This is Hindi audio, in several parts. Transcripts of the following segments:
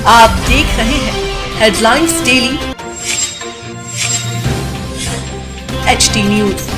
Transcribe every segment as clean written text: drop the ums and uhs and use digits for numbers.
आप देख रहे हैं हेडलाइंस डेली HD न्यूज।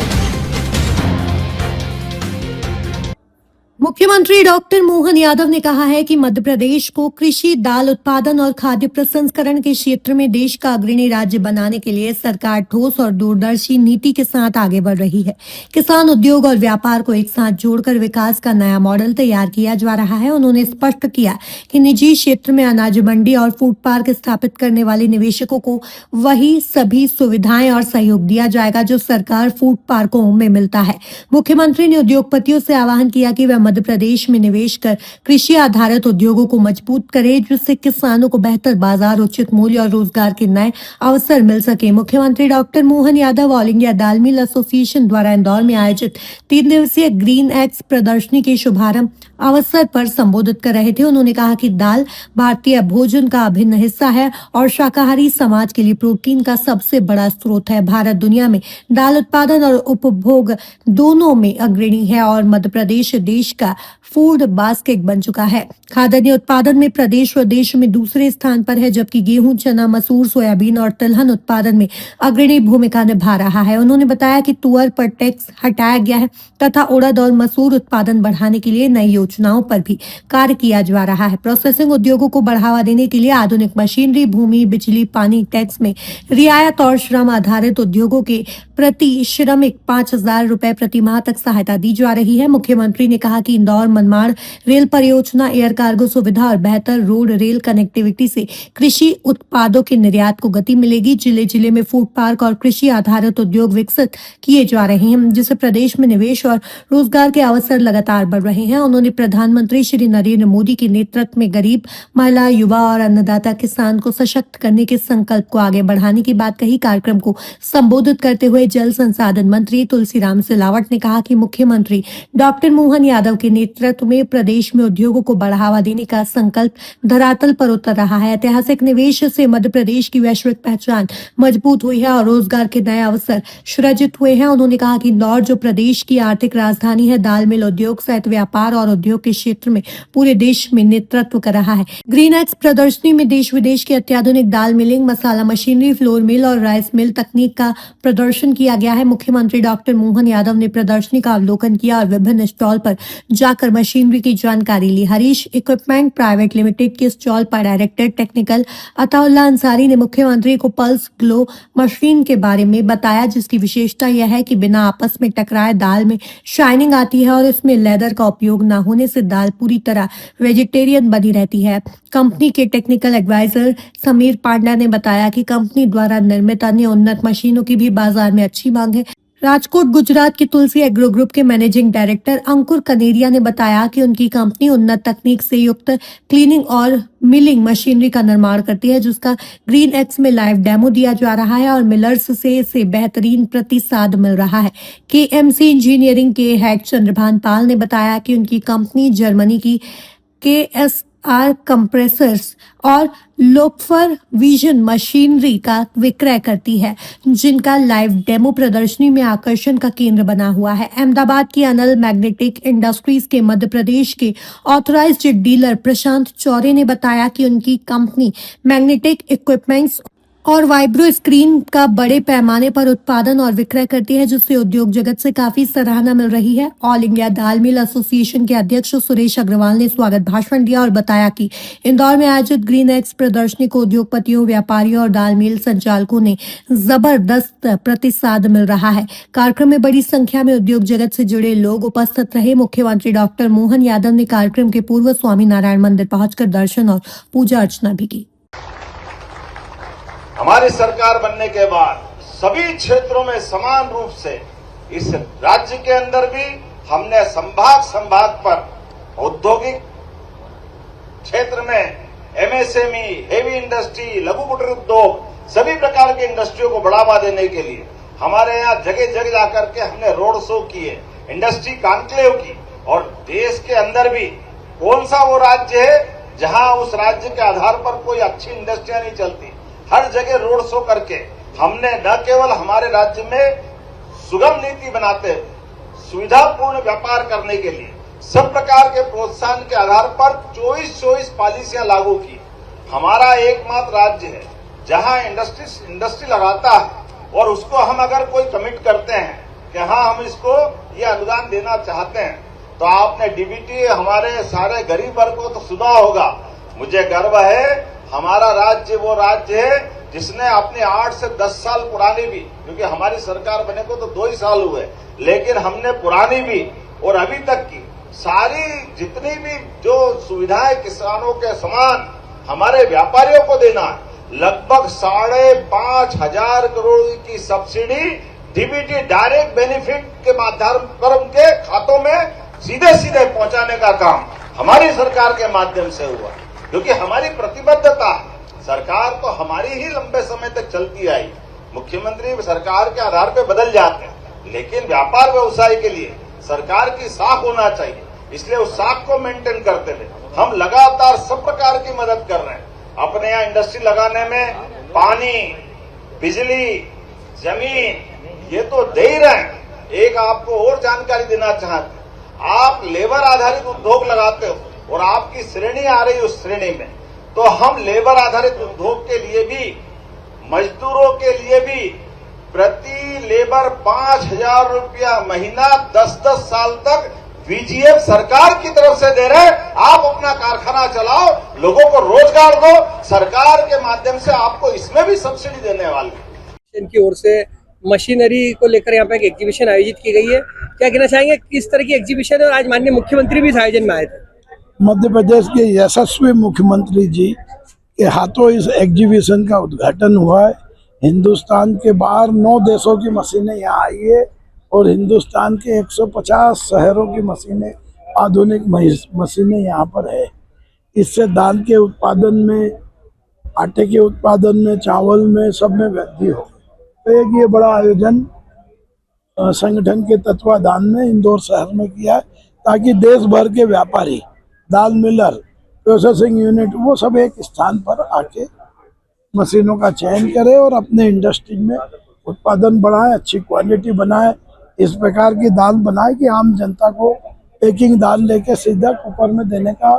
मुख्यमंत्री डॉक्टर मोहन यादव ने कहा है कि मध्य प्रदेश को कृषि, दाल उत्पादन और खाद्य प्रसंस्करण के क्षेत्र में देश का अग्रणी राज्य बनाने के लिए सरकार ठोस और दूरदर्शी नीति के साथ आगे बढ़ रही है। किसान, उद्योग और व्यापार को एक साथ जोड़कर विकास का नया मॉडल तैयार किया जा रहा है। उन्होंने स्पष्ट किया कि निजी क्षेत्र में अनाज मंडी और फूड पार्क स्थापित करने वाले निवेशकों को वही सभी सुविधाएं और सहयोग दिया जाएगा जो सरकार फूड पार्कों में मिलता है। मुख्यमंत्री ने उद्योगपतियों से आह्वान किया कि वे मध्य प्रदेश में निवेश कर कृषि आधारित उद्योगों को मजबूत करे, जिससे किसानों को बेहतर बाजार, उचित मूल्य और रोजगार के नए अवसर मिल सके। मुख्यमंत्री doctor Mohan Yadav all India dal mill association द्वारा इंदौर में आयोजित 3 दिवसीय ग्रीन एक्स प्रदर्शनी के शुभारंभ अवसर पर संबोधित कर रहे थे। उन्होंने कहा कि दाल भारतीय भोजन का अभिन्न हिस्सा है और शाकाहारी समाज के लिए प्रोटीन का सबसे बड़ा स्रोत है। भारत दुनिया में दाल उत्पादन और उपभोग दोनों में अग्रणी है और मध्य प्रदेश देश का फूड बास्केट बन चुका है। खाद्यान्न उत्पादन में प्रदेश व देश में दूसरे स्थान पर है, जबकि गेहूं, चना, मसूर, सोयाबीन और तिलहन उत्पादन में अग्रणी भूमिका निभा रहा है। उन्होंने बताया कि तुअर पर टैक्स हटाया गया है तथा उड़द और मसूर उत्पादन बढ़ाने के लिए नई योजनाओं पर भी कार्य किया जा रहा है। प्रोसेसिंग उद्योगों को बढ़ावा देने के लिए आधुनिक मशीनरी, भूमि, बिजली, पानी टैक्स में रियायत और श्रम आधारित उद्योगों के प्रति श्रमिक 5,000 रुपए प्रति माह तक सहायता दी जा रही है। मुख्यमंत्री ने कहा कि इंदौर मनमाड़ रेल परियोजना, एयर कार्गो सुविधा और बेहतर रोड रेल कनेक्टिविटी से कृषि उत्पादों के निर्यात को गति मिलेगी। जिले जिले में फूड पार्क और कृषि आधारित उद्योग विकसित किए जा रहे हैं, जिससे प्रदेश में निवेश और रोजगार के अवसर लगातार बढ़ रहे हैं। उन्होंने प्रधानमंत्री श्री नरेंद्र मोदी के नेतृत्व में गरीब, महिला, युवा और अन्नदाता किसान को सशक्त करने के संकल्प को आगे बढ़ाने की बात कही। कार्यक्रम को संबोधित करते हुए जल संसाधन मंत्री तुलसीराम सिलावट ने कहा कि मुख्यमंत्री डॉक्टर मोहन यादव के नेतृत्व में प्रदेश में उद्योगों को बढ़ावा देने का संकल्प धरातल पर उतर रहा है। ऐतिहासिक निवेश से मध्य प्रदेश की वैश्विक पहचान मजबूत हुई है और रोजगार के नए अवसर सृजित हुए हैं। उन्होंने कहा कि इंदौर जो प्रदेश की आर्थिक राजधानी है, दाल मिल उद्योग सहित व्यापार और उद्योग के क्षेत्र में पूरे देश में नेतृत्व कर रहा है। ग्रीन एक्स प्रदर्शनी में देश विदेश की अत्याधुनिक दाल मिलिंग, मसाला मशीनरी, फ्लोर मिल और राइस मिल तकनीक का प्रदर्शन किया गया है। मुख्यमंत्री डॉक्टर मोहन यादव ने प्रदर्शनी का अवलोकन किया और विभिन्न स्टॉल पर जाकर मशीनरी की जानकारी ली। हरीश इक्विपमेंट प्राइवेट लिमिटेड के स्टॉल पर डायरेक्टर टेक्निकल अताउल्ला अंसारी ने मुख्यमंत्री को पल्स ग्लो मशीन के बारे में बताया, जिसकी विशेषता यह है कि बिना आपस में टकराए दाल में शाइनिंग आती है और इसमें लेदर का उपयोग न होने से दाल पूरी तरह वेजिटेरियन बनी रहती है। कंपनी के टेक्निकल एडवाइजर समीर पांडा ने बताया कि कंपनी द्वारा निर्मित अन्य उन्नत मशीनों की भी बाजार में अच्छी मांग है। राजकोट गुजरात की तुलसी एग्रो ग्रुप के मैनेजिंग डायरेक्टर अंकुर कनेरिया ने बताया कि उनकी कंपनी उन्नत तकनीक से युक्त क्लीनिंग और मिलिंग मशीनरी का निर्माण करती है, जिसका ग्रीन एक्स में लाइव डेमो दिया जा रहा है और मिलर्स से इसे बेहतरीन प्रतिसाद मिल रहा है। KMC इंजीनियरिंग के हेड चंद्रभान पाल ने बताया कि उनकी कंपनी जर्मनी की KSR कंप्रेसर्स और लोफर विजन मशीनरी का विक्रय करती है, जिनका लाइव डेमो प्रदर्शनी में आकर्षण का केंद्र बना हुआ है। अहमदाबाद की अनल मैग्नेटिक इंडस्ट्रीज के मध्य प्रदेश के ऑथराइज्ड डीलर प्रशांत चौरे ने बताया कि उनकी कंपनी मैग्नेटिक इक्विपमेंट्स और वाइब्रो स्क्रीन का बड़े पैमाने पर उत्पादन और विक्रय करती है, जिससे उद्योग जगत से काफी सराहना मिल रही है। All India dal mill association के अध्यक्ष सुरेश अग्रवाल ने स्वागत भाषण दिया और बताया कि इंदौर में आयोजित ग्रीन एक्स प्रदर्शनी को उद्योगपतियों, व्यापारियों और दाल मिल संचालकों ने जबरदस्त प्रतिसाद मिल रहा है। कार्यक्रम में बड़ी संख्या में उद्योग जगत से जुड़े लोग उपस्थित रहे। मुख्यमंत्री डॉक्टर मोहन यादव ने कार्यक्रम के पूर्व स्वामी नारायण मंदिर पहुंचकर दर्शन और पूजा अर्चना भी की। हमारी सरकार बनने के बाद सभी क्षेत्रों में समान रूप से इस राज्य के अंदर भी हमने संभाग पर औद्योगिक क्षेत्र में MSME, हेवी इंडस्ट्री, लघु कुटीर उद्योग, सभी प्रकार के इंडस्ट्रियों को बढ़ावा देने के लिए हमारे यहाँ जगह जगह जाकर के हमने रोड शो किए, इंडस्ट्री कॉन्क्लेव की। और देश के अंदर भी कौन सा वो राज्य है जहां उस राज्य के आधार पर कोई अच्छी इंडस्ट्रियां नहीं चलती। हर जगह रोड शो करके हमने न केवल हमारे राज्य में सुगम नीति बनाते, सुविधापूर्ण व्यापार करने के लिए सब प्रकार के प्रोत्साहन के आधार पर 24 पॉलिसियां लागू की। हमारा एकमात्र राज्य है जहां इंडस्ट्री लगाता है और उसको हम अगर कोई कमिट करते हैं कि हाँ हम इसको ये अनुदान देना चाहते हैं, तो आपने डीबीटी हमारे सारे गरीब वर्ग को तो सुना होगा। मुझे गर्व है, हमारा राज्य वो राज्य है जिसने अपने 8 से 10 साल पुरानी भी, क्योंकि हमारी सरकार बने को तो 2 ही साल हुए, लेकिन हमने पुरानी भी और अभी तक की सारी जितनी भी जो सुविधाएं किसानों के समान हमारे व्यापारियों को देना है, लगभग 5,500 करोड़ की सब्सिडी डीबीटी डायरेक्ट बेनिफिट के माध्यम पर उनके खातों में सीधे पहुंचाने का काम हमारी सरकार के माध्यम से हुआ, क्योंकि हमारी प्रतिबद्धता है। सरकार तो हमारी ही लंबे समय तक चलती आई, मुख्यमंत्री सरकार के आधार पर बदल जाते हैं, लेकिन व्यापार व्यवसाय के लिए सरकार की साख होना चाहिए, इसलिए उस साख को मेंटेन करते हुए हम लगातार सब प्रकार की मदद कर रहे हैं। अपने यहाँ इंडस्ट्री लगाने में पानी, बिजली, जमीन ये तो दे ही रहे हैं। एक आपको और जानकारी देना चाहते हैं, आप लेबर आधारित उद्योग लगाते हो और आपकी श्रेणी आ रही है उस श्रेणी में, तो हम लेबर आधारित उद्योग के लिए भी, मजदूरों के लिए भी प्रति लेबर 5,000 रुपया महीना 10-10 साल तक वीजीएफ सरकार की तरफ से दे रहे हैं। आप अपना कारखाना चलाओ, लोगों को रोजगार दो, सरकार के माध्यम से आपको इसमें भी सब्सिडी देने वाली है। इनकी ओर से मशीनरी को लेकर यहाँ पे एक एग्जीबिशन आयोजित की गई है, क्या कहना चाहेंगे किस तरह की एग्जीबिशन है? और आज माननीय मुख्यमंत्री भी इस आयोजन में आए थे। मध्य प्रदेश के यशस्वी मुख्यमंत्री जी के हाथों इस एग्जीबिशन का उद्घाटन हुआ है। हिंदुस्तान के बाहर 9 देशों की मशीनें यहाँ आई है और हिंदुस्तान के 150 शहरों की मशीनें, आधुनिक मशीनें यहाँ पर है। इससे दाल के उत्पादन में, आटे के उत्पादन में, चावल में, सब में वृद्धि हो। तो एक ये बड़ा आयोजन संगठन के तत्वाधान में इंदौर शहर में किया है, ताकि देश भर के व्यापारी, दाल मिलर, प्रोसेसिंग यूनिट, वो सब एक स्थान पर आके मशीनों का चयन करें और अपने इंडस्ट्री में उत्पादन बढ़ाएं, अच्छी क्वालिटी बनाएं, इस प्रकार की दाल बनाए कि आम जनता को पैकिंग दाल लेके सीधा कुकर में देने का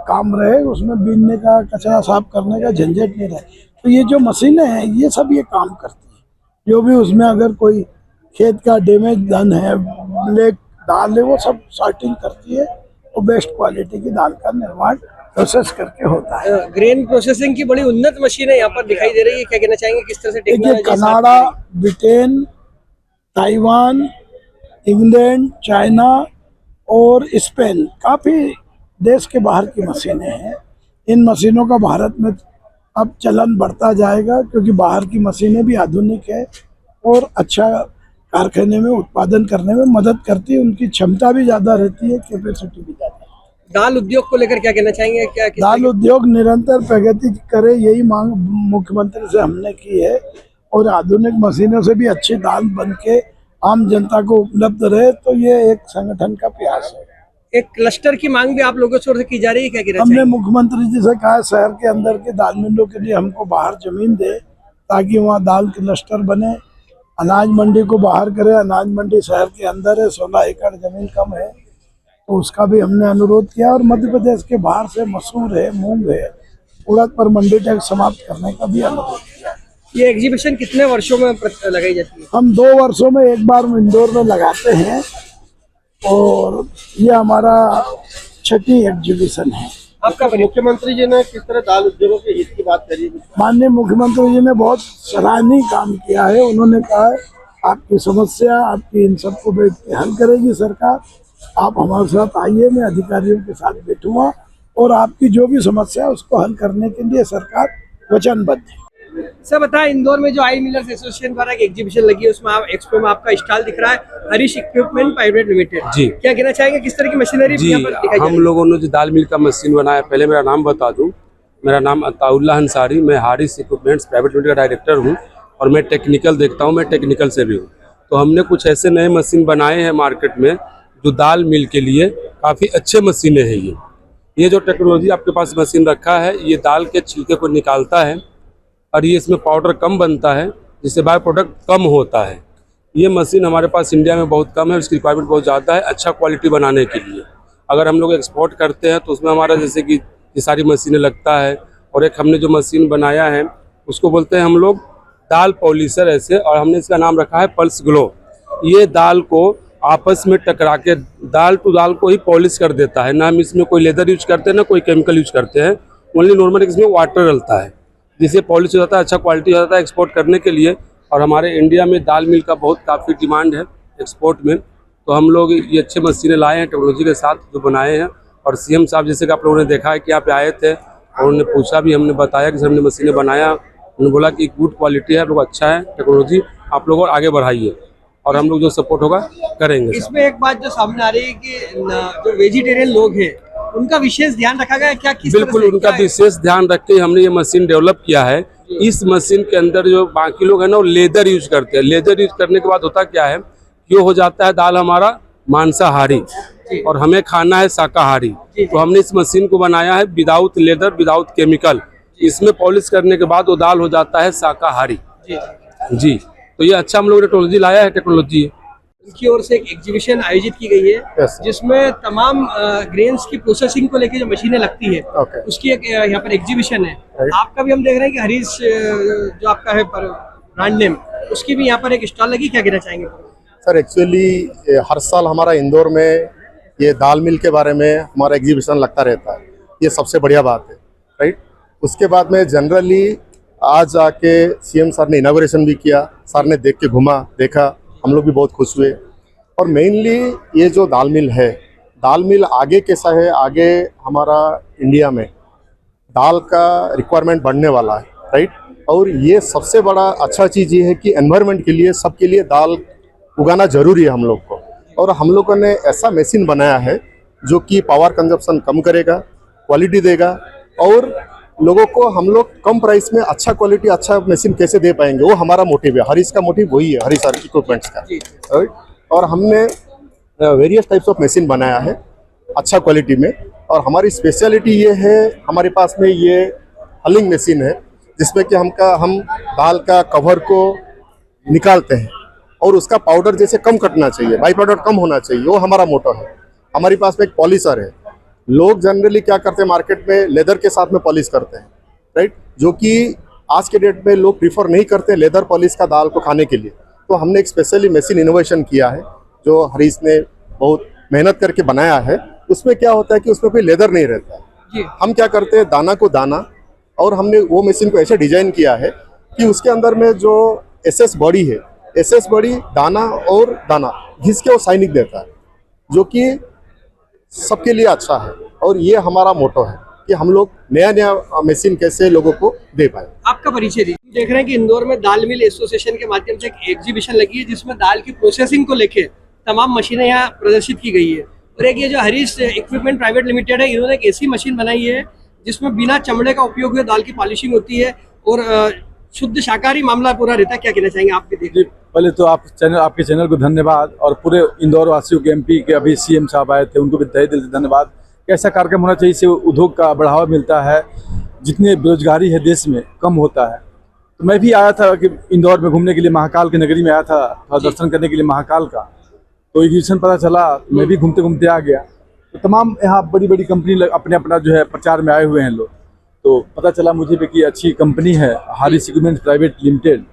काम रहे, उसमें बीनने का, कचरा साफ करने का झंझट नहीं रहे। तो ये जो मशीनें हैं ये सब ये काम करती हैं। जो भी उसमें अगर कोई खेत का डैमेज धन है, ब्लैक दाल है, वो सब सॉर्टिंग करती है और बेस्ट क्वालिटी की दाल का निर्माण प्रोसेस करके होता है। ग्रेन प्रोसेसिंग की बड़ी उन्नत मशीनें यहाँ पर दिखाई दे रही है, क्या कहना चाहेंगे किस तरह से technology? Canada, Britain, Taiwan, England, China और स्पेन, काफ़ी देश के बाहर की मशीनें हैं। इन मशीनों का भारत में अब चलन बढ़ता जाएगा, क्योंकि बाहर की मशीनें भी आधुनिक है और अच्छा कारखाने में उत्पादन करने में मदद करती है, उनकी क्षमता भी ज़्यादा रहती है, कैपेसिटी भी ज़्यादा है। दाल उद्योग को लेकर क्या कहना चाहेंगे? क्या दाल उद्योग निरंतर प्रगति करे, यही मांग मुख्यमंत्री से हमने की है और आधुनिक मशीनों से भी अच्छी दाल बन के आम जनता को उपलब्ध रहे, तो ये एक संगठन का प्रयास है। एक क्लस्टर की मांग भी आप लोगों की ओर से की जा रही है, क्या कहना हमने चाहेंगे? मुख्यमंत्री जी से कहा शहर के अंदर के दाल मिलों के लिए हमको बाहर जमीन दे, ताकि वहाँ दाल क्लस्टर बने। अनाज मंडी को बाहर करे, अनाज मंडी शहर के अंदर है, 16 एकड़ जमीन कम है, तो उसका भी हमने अनुरोध किया। और मध्य प्रदेश के बाहर से मसूर है, मूंग है, उड़द पर मंडी टैक्स समाप्त करने का भी अनुरोध किया। ये एग्जीबिशन कितने वर्षों में लगाई जाती है? हम 2 वर्षों में एक बार इंदौर में लगाते हैं और ये हमारा 6ठी एग्जीबिशन है। आपका मुख्यमंत्री जी ने किस तरह दाल उद्योगों के हित की बात करी? माननीय मुख्यमंत्री जी ने बहुत सराहनीय काम किया है। उन्होंने कहा है आपकी समस्या, आपकी इन सबको बैठ के हल करेगी सरकार, आप हमारे साथ आइए, मैं अधिकारियों के साथ बैठूंगा और आपकी जो भी समस्या है उसको हल करने के लिए सरकार वचनबद्ध है। सर बताएं, इंदौर में जो आई मिलर्स एसोसिएशन द्वारा एक एग्जीबिशन लगी है, उसमें आप एक्सपो में आपका स्टॉल दिख रहा है, हरीश इक्विपमेंट प्राइवेट लिमिटेड जी, क्या कहना चाहेंगे किस तरह की मशीनरी जी? यहाँ पर दिखाई हम लोगों ने जो दाल मिल का मशीन बनाया, पहले मेरा नाम बता दूं, मेरा नाम अताउल्लाह अंसारी, मैं हरीश इक्विपमेंट्स प्राइवेट लिमिटेड का डायरेक्टर हूँ और मैं टेक्निकल देखता हूँ, मैं टेक्निकल से भी हूँ। तो हमने कुछ ऐसे नए मशीन बनाए हैं मार्केट में जो दाल मिल के लिए काफ़ी अच्छे मशीनें हैं। ये जो टेक्नोलॉजी आपके पास मशीन रखा है, ये दाल के छिलके को निकालता है और ये इसमें पाउडर कम बनता है, जिससे बाय प्रोडक्ट कम होता है। ये मशीन हमारे पास इंडिया में बहुत कम है, इसकी रिक्वायरमेंट बहुत ज़्यादा है अच्छा क्वालिटी बनाने के लिए। अगर हम लोग एक्सपोर्ट करते हैं तो उसमें हमारा जैसे कि ये सारी मशीनें लगता है और एक हमने जो मशीन बनाया है उसको बोलते हैं हम लोग दाल पॉलिशर ऐसे, और हमने इसका नाम रखा है पल्स ग्लो। ये दाल को आपस में टकरा के दाल टू दाल को ही पॉलिश कर देता है। ना हम इसमें कोई लेदर यूज करते हैं ना कोई केमिकल यूज करते हैं, ओनली नॉर्मल इसमें वाटर डलता है जिससे पॉलिश हो जाता है, अच्छा क्वालिटी हो जाता है एक्सपोर्ट करने के लिए। और हमारे इंडिया में दाल मिल का बहुत काफ़ी डिमांड है एक्सपोर्ट में, तो हम लोग ये अच्छे मशीनें लाए हैं टेक्नोलॉजी के साथ जो बनाए हैं। और सीएम साहब जैसे कि आप लोगों ने देखा है कि यहाँ पे आए थे और उन्होंने पूछा भी, हमने बताया कि सर हमने मशीनें बनाया, उन्होंने बोला कि गुड क्वालिटी है, आप लोग अच्छा है टेक्नोलॉजी, आप लोग और आगे बढ़ाइए और हम लोग जो सपोर्ट होगा करेंगे। इसमें एक बात जो सामने आ रही है कि जो वेजिटेरियन लोग हैं उनका विशेष ध्यान रखा गया क्या? किस तरह बिल्कुल से उनका क्या है? विशेष ध्यान रख के हमने ये मशीन डेवलप किया है। इस मशीन के अंदर जो बाकी लोग हैं ना वो लेदर यूज करते हैं। लेदर यूज करने के बाद होता क्या है कि हो जाता है दाल हमारा मांसाहारी और हमें खाना है शाकाहारी। तो हमने इस मशीन को बनाया है विदाउट लेदर विदाउट केमिकल। इसमें पॉलिश करने के बाद वो दाल हो जाता है शाकाहारी जी। तो ये अच्छा हम लोग टेक्नोलॉजी लाया है, टेक्नोलॉजी उनकी ओर से एक एग्जीबिशन आयोजित की गई है जिसमें तमाम ग्रेन्स की प्रोसेसिंग को लेकर जो मशीनें लगती है उसकी एक यहाँ पर एग्जीबिशन है। आपका भी हम देख रहे हैं कि हरीश जो आपका है ब्रांड नेम उसकी भी यहाँ पर एक स्टॉल लगी, क्या कहना चाहेंगे? सर एक्चुअली हर साल हमारा इंदौर में ये दाल मिल के बारे में हमारा एग्जीबिशन लगता रहता है, ये सबसे बढ़िया बात है, राइट। उसके बाद में जनरली आज आके सीएम सर ने इनॉग्रेशन भी किया, सर ने देख के घुमा देखा, हम लोग भी बहुत खुश हुए। और मेनली ये जो दाल मिल है, दाल मिल आगे कैसा है, आगे हमारा इंडिया में दाल का रिक्वायरमेंट बढ़ने वाला है, राइट। और ये सबसे बड़ा अच्छा चीज़ ये है कि एनवायरनमेंट के लिए सबके लिए दाल उगाना जरूरी है हम लोग को। और हम लोगों ने ऐसा मशीन बनाया है जो कि पावर कंजप्शन कम करेगा, क्वालिटी देगा और लोगों को हम लोग कम प्राइस में अच्छा क्वालिटी अच्छा मशीन कैसे दे पाएंगे, वो हमारा मोटिव है। हरीश का मोटिव वही है, हरीश इक्विपमेंट्स का। और हमने वेरियस टाइप्स ऑफ मशीन बनाया है अच्छा क्वालिटी में। और हमारी स्पेशलिटी ये है, हमारे पास में ये हलिंग मशीन है जिसमें कि हम दाल का कवर को निकालते हैं और उसका पाउडर जैसे कम कटना चाहिए, बाई प्रोडक्ट कम होना चाहिए, वो हमारा मोटो है। हमारे पास में एक पॉलिशर है। लोग जनरली क्या करते हैं मार्केट में लेदर के साथ में पॉलिश करते हैं, राइट, जो कि आज के डेट में लोग प्रीफर नहीं करते लेदर पॉलिश का दाल को खाने के लिए। तो हमने एक स्पेशली मशीन इनोवेशन किया है जो हरीश ने बहुत मेहनत करके बनाया है। उसमें क्या होता है कि उसमें कोई लेदर नहीं रहता है। हम क्या करते हैं दाना को दाना, और हमने वो मशीन को ऐसे डिजाइन किया है कि उसके अंदर में जो एसएस बॉडी है, एसएस बॉडी दाना और दाना घिस के वो साइनिक देता है जो कि सबके लिए अच्छा है। और ये हमारा मोटो है कि हम लोग नया नया मशीन कैसे लोगों को दे पाए। आपका परिचय दी। देख रहे हैं कि इंदौर में दाल मिल एसोसिएशन के माध्यम से एक एग्जीबिशन लगी है जिसमें दाल की प्रोसेसिंग को लेकर तमाम मशीनें यहाँ प्रदर्शित की गई है। और एक ये जो हरीश इक्विपमेंट प्राइवेट लिमिटेड है, इन्होंने एक ऐसी मशीन बनाई है जिसमें बिना चमड़े का उपयोग हुए दाल की पॉलिशिंग होती है और शुद्ध शाकाहारी मामला पूरा रहता है। क्या कहना चाहेंगे आप भी? देखिए पहले तो आपके चैनल को धन्यवाद और पूरे इंदौर वासियों के एमपी के अभी सीएम साहब आए थे उनको भी तहे दिल से धन्यवाद। ऐसा कार्यक्रम होना चाहिए, इससे उद्योग का बढ़ावा मिलता है, जितनी बेरोजगारी है देश में कम होता है। तो मैं भी आया था कि इंदौर में घूमने के लिए, महाकाल की नगरी में आया था दर्शन करने के लिए महाकाल का। तो एग्जीबिशन पता चला, मैं भी घूमते घूमते आ गया। तो तमाम यहाँ बड़ी बड़ी कंपनी अपने अपना जो है प्रचार में आए हुए हैं लोग। तो पता चला मुझे भी कि अच्छी कंपनी है हारिस इक्विपमेंट्स प्राइवेट लिमिटेड,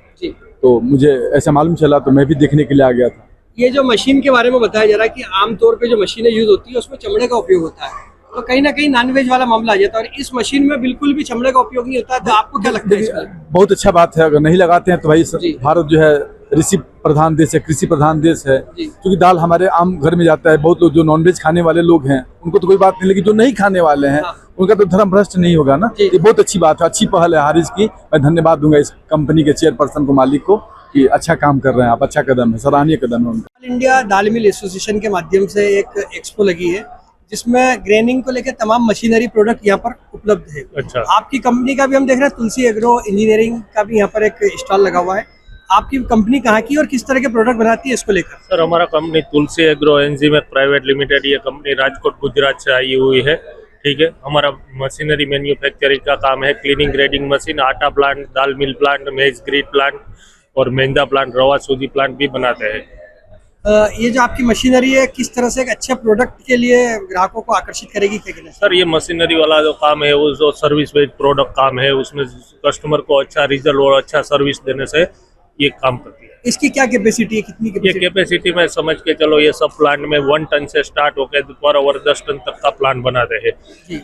तो मुझे ऐसा मालूम चला तो मैं भी देखने के लिए आ गया था। ये जो मशीन के बारे में बताया जा रहा है कि आमतौर पे जो मशीनें यूज होती है उसमें चमड़े का उपयोग होता है, तो कहीं ना कहीं नॉनवेज वाला मामला आ जाता है और इस मशीन में बिल्कुल भी चमड़े का उपयोग नहीं होता है। तो आपको क्या लगता है इसमें? बहुत अच्छा बात है, अगर नहीं लगाते हैं तो भाई भारत जो है कृषि प्रधान देश है, कृषि प्रधान देश है। क्योंकि दाल हमारे आम घर में जाता है, बहुत लोग जो नॉनवेज खाने वाले लोग हैं उनको तो कोई बात नहीं, लेकिन जो नहीं खाने वाले हैं उनका तो धर्म भ्रष्ट नहीं होगा ना। ये बहुत अच्छी बात है, अच्छी पहल है हारिस की। मैं धन्यवाद दूंगा इस कंपनी के चेयरपर्सन को, मालिक को, कि अच्छा काम कर रहे हैं आप, अच्छा कदम है, सराहनीय कदम है उनका। All India dal mill association के माध्यम से एक एक्सपो लगी है जिसमें ग्रेनिंग को लेकर तमाम मशीनरी प्रोडक्ट यहाँ पर उपलब्ध है। अच्छा, आपकी कंपनी का भी हम देख रहे हैं, तुलसी एग्रो इंजीनियरिंग का भी यहाँ पर एक स्टॉल लगा हुआ है। आपकी कंपनी कहाँ की और किस तरह के प्रोडक्ट बनाती है इसको लेकर? सर हमारा कंपनी तुलसी एग्रो एंजीमेक प्राइवेट लिमिटेड, ये कंपनी राजकोट गुजरात से आई हुई है। ठीक है, हमारा मशीनरी मैन्युफैक्चरिंग का काम है, क्लीनिंग ग्रेडिंग मशीन, आटा प्लांट, दाल मिल प्लांट, मेज ग्रीड प्लांट और मैदा प्लांट, रवा सूजी प्लांट भी बनाते हैं। ये जो आपकी मशीनरी है किस तरह से एक अच्छे प्रोडक्ट के लिए ग्राहकों को आकर्षित करेगी, क्या कहना सर ये मशीनरी वाला जो काम है वो जो सर्विस बेस्ड प्रोडक्ट काम है, उसमें कस्टमर को अच्छा रिजल्ट और अच्छा सर्विस देने से ये काम करती है। इसकी क्या कैपेसिटी है, कितनी ये कैपेसिटी? कैपेसिटी में समझ के चलो ये सब प्लांट में 1 टन से स्टार्ट होकर पर ओवर 10 टन तक का प्लांट बनाते हैं। जी।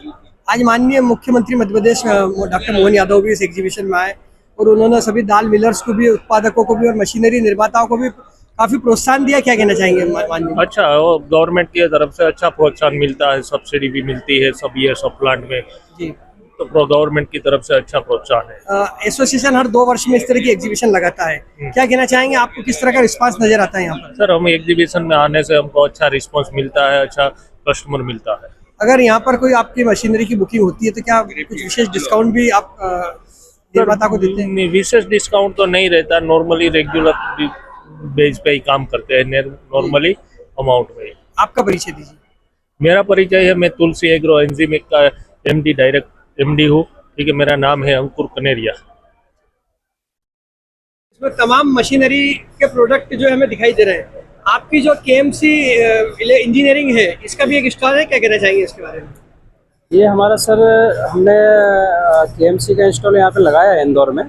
आज माननीय मुख्यमंत्री मध्य प्रदेश डॉक्टर मोहन यादव भी इस एग्जीबिशन में आए और उन्होंने सभी दाल मिलर्स को भी, उत्पादकों को भी और मशीनरी निर्माताओं को भी काफी प्रोत्साहन दिया, क्या कहना चाहेंगे माननीय? अच्छा, वो गवर्नमेंट की तरफ से अच्छा प्रोत्साहन मिलता है, सब्सिडी भी मिलती है सब ये सब प्लांट में, जी। तो गवर्नमेंट की तरफ से अच्छा प्रोत्साहन है। एसोसिएशन हर 2 वर्ष में इस तरह की एग्जीबिशन लगाता है, क्या कहना चाहेंगे? आपको किस तरह का रिस्पांस नजर आता है यहाँ पर? सर हम एग्जीबिशन में आने से हमको अच्छा रिस्पांस मिलता है, अच्छा कस्टमर मिलता है। अगर यहाँ पर कोई आपकी मशीनरी की बुकिंग होती है तो क्या कुछ विशेष डिस्काउंट भी आप निर्माता को देते हैं? नहीं, विशेष डिस्काउंट तो नहीं रहता, नॉर्मली रेगुलर बेस पे ही काम करते हैं, नॉर्मली अमाउंट में। आपका परिचय दीजिए। मेरा परिचय है, मैं तुलसी एग्रो एंजीमिक का एमडी डायरेक्ट एमडी हूँ, ठीक है। मेरा नाम है अंकुर कनेरिया। इसमें तमाम मशीनरी के प्रोडक्ट जो हमें दिखाई दे रहे हैं। आपकी जो केएमसी इंजीनियरिंग है, इसका भी एक स्टॉल है, क्या कहना चाहेंगे इसके बारे में? ये हमारा सर, हमने केएमसी का इंस्टॉल यहाँ पे लगाया है इंदौर में।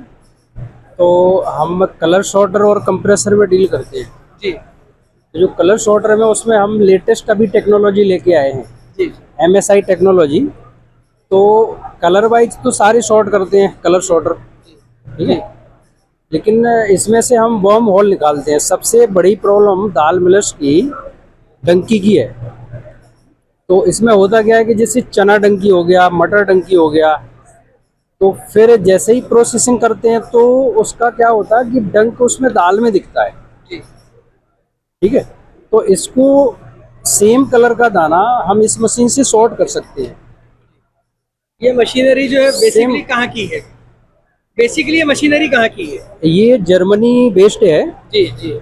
तो हम कलर शॉर्टर और कंप्रेसर में डील करते हैं जी। जो कलर शॉर्टर में उसमें हम लेटेस्ट अभी टेक्नोलॉजी लेके आए हैं जी। MSI technology. तो कलर वाइज तो सारे शॉर्ट करते हैं कलर शॉर्टर, ठीक है, लेकिन इसमें से हम वर्म होल निकालते हैं। सबसे बड़ी प्रॉब्लम दाल मिलर्स की डंकी की है। तो इसमें होता क्या है कि जैसे चना डंकी हो गया, मटर डंकी हो गया, तो फिर जैसे ही प्रोसेसिंग करते हैं तो उसका क्या होता है कि डंक उसमें दाल में दिखता है, ठीक है। तो इसको सेम कलर का दाना हम इस मशीन से सॉर्ट कर सकते हैं। ये मशीनरी जो है बेसिकली कहाँ की है? बेसिकली ये मशीनरी कहाँ की है? ये जर्मनी बेस्ड है जी जी।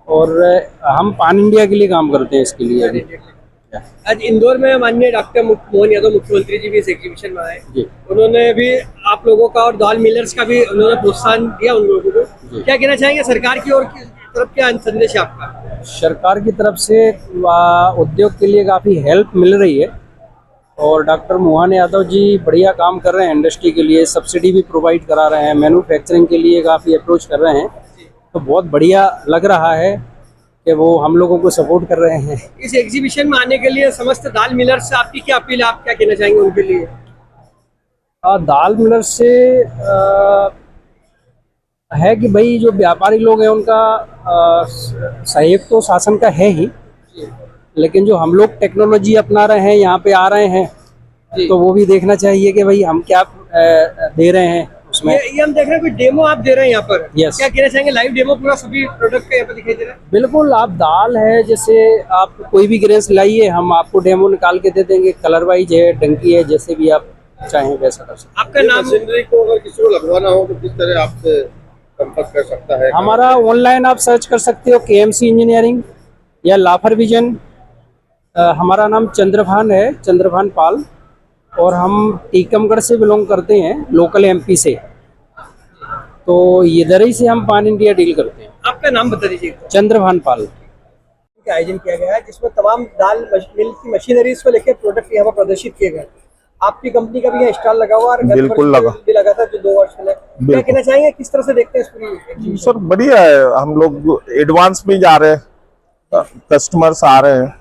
और हम पान इंडिया के लिए काम करते हैं इसके लिए अभी। आज इंदौर में माननीय डॉक्टर मोहन यादव मुख्यमंत्री जी भी इस एग्जीबिशन में आए। जी। उन्होंने भी आप लोगों का और दाल मिलर्स का भी उन्होंने प्रोत्साहन दिया उन लोगों को। क्या कहना चाहेंगे सरकार की ओर की तरफ, क्या संदेश है आपका? सरकार की तरफ से उद्योग के लिए काफ़ी हेल्प मिल रही है और डॉक्टर मोहन यादव जी बढ़िया काम कर रहे हैं इंडस्ट्री के लिए, सब्सिडी भी प्रोवाइड करा रहे हैं, मैन्युफैक्चरिंग के लिए काफ़ी अप्रोच कर रहे हैं। तो बहुत बढ़िया लग रहा है कि वो हम लोगों को सपोर्ट कर रहे हैं। इस एग्जीबिशन में आने के लिए समस्त दाल मिलर्स से आपकी क्या अपील है? आप क्या कहना चाहेंगे उनके लिए? दाल मिलर से है कि भाई जो व्यापारी लोग हैं उनका सहयोग तो शासन का है ही, लेकिन जो हम लोग टेक्नोलॉजी अपना रहे हैं, यहाँ पे आ रहे हैं, तो वो भी देखना चाहिए कि भाई हम क्या दे रहे हैं उसमें। ये हम देख रहे हैं कोई डेमो आप दे रहे हैं यहाँ पर। Yes. क्या कहना चाहेंगे? लाइव डेमो पूरा सभी प्रोडक्ट का यहाँ पर दिखाई दे रहा है। बिल्कुल, आप दाल है, जैसे आप कोई भी ग्रेन्स लाइए, हम आपको डेमो निकाल के दे देंगे। कलर वाइज है, डंकी है, जैसे भी आप चाहें वैसा कर सकते हैं। आपका नाम? मशीनरी को अगर किसी को लगवाना हो तो किस तरह आपसे संपर्क कर सकता है? हमारा ऑनलाइन आप सर्च कर सकते हो KMC इंजीनियरिंग या लाफर विजन। हमारा नाम चंद्रभान है, चंद्रभान पाल, और हम टीकमगढ़ से बिलोंग करते हैं, लोकल MP से। तो इधर ही से हम पान इंडिया डील करते हैं। आपका नाम बता दीजिए। चंद्रभान पाल। का आयोजन किया गया है जिसमें तमाम दाल मिल की मशीनरीज को लेकर प्रोडक्ट यहाँ पर प्रदर्शित किए गए। आपकी कंपनी का भी यहाँ स्टॉल लगा हुआ और बिल्कुल लगा भी लगा था जो 2 वर्ष पहले। क्या कहना चाहेंगे, किस तरह से देखते हैं इस पूरी? सर बढ़िया है, हम लोग एडवांस में जा रहे हैं, कस्टमर्स आ रहे हैं।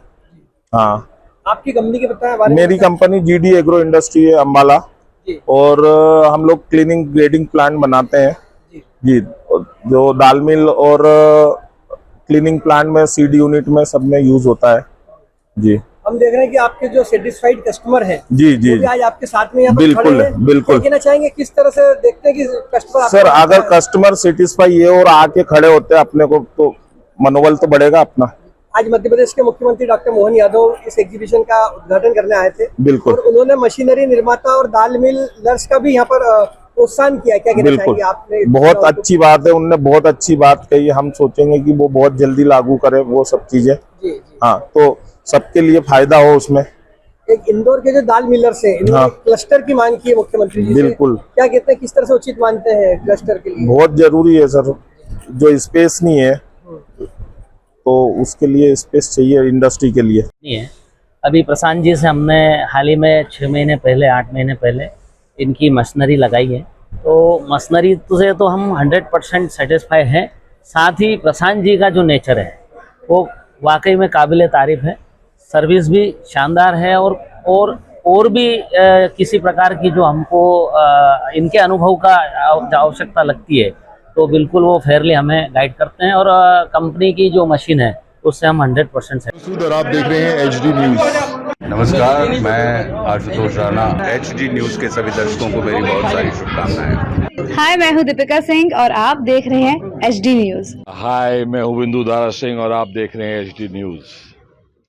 हाँ, आपकी कंपनी के बताएं बारे में। मेरी कंपनी GD एग्रो इंडस्ट्री है अम्बाला, और हम लोग क्लीनिंग ग्रेडिंग प्लांट बनाते हैं जी। जो दाल मिल और क्लीनिंग प्लांट में, सीड यूनिट में, सब में यूज होता है जी। हम देख रहे हैं कि आपके जो सेटिस्फाइड कस्टमर हैं जी जी, वो भी आज आपके साथ में यहाँ पर बिल्कुल खड़े हैं। बिल्कुल। क्या कहना चाहेंगे, किस तरह से देखते हैं कि कस्टमर? सर अगर कस्टमर सेटिस्फाई है और आके खड़े होते हैं अपने को, तो मनोबल तो बढ़ेगा अपना। आज मध्य प्रदेश के मुख्यमंत्री डॉक्टर मोहन यादव इस एग्जीबिशन का उद्घाटन करने आए थे। बिल्कुल। और उन्होंने मशीनरी निर्माता और दाल मिलर्स का भी यहाँ पर प्रोत्साहन किया। क्या कहना चाहेंगे आपने? बहुत अच्छी बात है, उनने बहुत अच्छी बात कही। हम सोचेंगे कि वो बहुत जल्दी लागू करे वो सब चीजें। हाँ, तो सबके लिए फायदा हो उसमें। एक इंदौर के जो दाल मिलर्स हैं, इन्होंने क्लस्टर की मांग की है मुख्यमंत्री जी से। बिल्कुल। क्या कहते हैं, किस तरह से उचित मानते हैं क्लस्टर के लिए? बहुत जरूरी है सर, जो स्पेस नहीं है तो उसके लिए स्पेस चाहिए इंडस्ट्री के लिए। नहीं है। अभी प्रशांत जी से हमने हाल ही में 6 महीने पहले 8 महीने पहले इनकी मशीनरी लगाई है, तो मशीनरी से तो हम 100% सेटिस्फाई हैं। साथ ही प्रशांत जी का जो नेचर है वो वाकई में काबिल तारीफ है। सर्विस भी शानदार है और भी किसी प्रकार की जो हमको इनके अनुभव का आवश्यकता लगती है तो बिल्कुल वो फेयरली हमें गाइड करते हैं और कंपनी की जो मशीन है उससे हम 100% और आप देख रहे हैं HD न्यूज़। नमस्कार, मैं आशुतोष राणा। HD न्यूज़ के सभी दर्शकों को मेरी बहुत सारी शुभकामनाएं। हाय, मैं हूं दीपिका सिंह और आप देख रहे हैं HD न्यूज़। हाय, मैं हूं बिंदु दारा सिंह और आप देख रहे हैं HD न्यूज़।